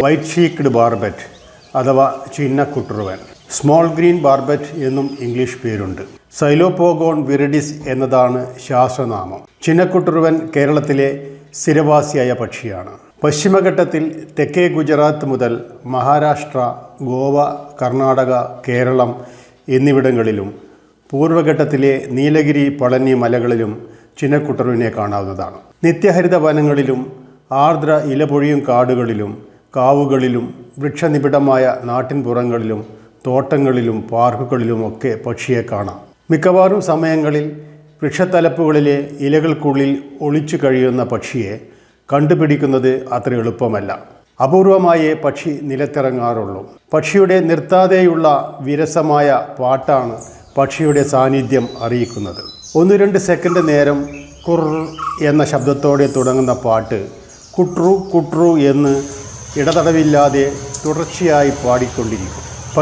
White ഷീക്ക്ഡ് barbet അഥവാ ചിന്നക്കുട്ടുറുവൻ. Small green barbet എന്നും English പേരുണ്ട്. സൈലോപോഗോൺ വിറിഡിസ് എന്നതാണ് ശാസ്ത്രനാമം. ചിന്നക്കുട്ടുറുവൻ കേരളത്തിലെ സ്ഥിരവാസിയായ പക്ഷിയാണ്. പശ്ചിമഘട്ടത്തിൽ തെക്കേ ഗുജറാത്ത് മുതൽ മഹാരാഷ്ട്ര, ഗോവ, കർണാടക, കേരളം എന്നിവിടങ്ങളിലും പൂർവ്വഘട്ടത്തിലെ നീലഗിരി, പളനി മലകളിലും ചിന്നക്കുട്ടുറുവിനെ കാണാവുന്നതാണ്. നിത്യഹരിത വനങ്ങളിലും ആർദ്ര ഇലപൊഴിയും കാടുകളിലും കാവുകളിലും വൃക്ഷനിബിഡമായ നാട്ടിൻപുറങ്ങളിലും തോട്ടങ്ങളിലും പാർക്കുകളിലുമൊക്കെ പക്ഷിയെ കാണാം. മിക്കവാറും സമയങ്ങളിൽ വൃക്ഷത്തലപ്പുകളിലെ ഇലകൾക്കുള്ളിൽ ഒളിച്ചു കഴിയുന്ന പക്ഷിയെ കണ്ടുപിടിക്കുന്നത് അത്ര എളുപ്പമല്ല. അപൂർവമായേ പക്ഷി നിലത്തിറങ്ങാറുള്ളൂ. പക്ഷിയുടെ നിർത്താതെയുള്ള വിരസമായ പാട്ടാണ് പക്ഷിയുടെ സാന്നിധ്യം അറിയിക്കുന്നത്. 1-2 സെക്കൻഡ് നേരം കുർ എന്ന ശബ്ദത്തോടെ തുടങ്ങുന്ന പാട്ട് കുട്രു കുട്രു എന്ന് ഇടതടവില്ലാതെ തുടർച്ചയായി പാടിക്കൊണ്ടിരിക്കും.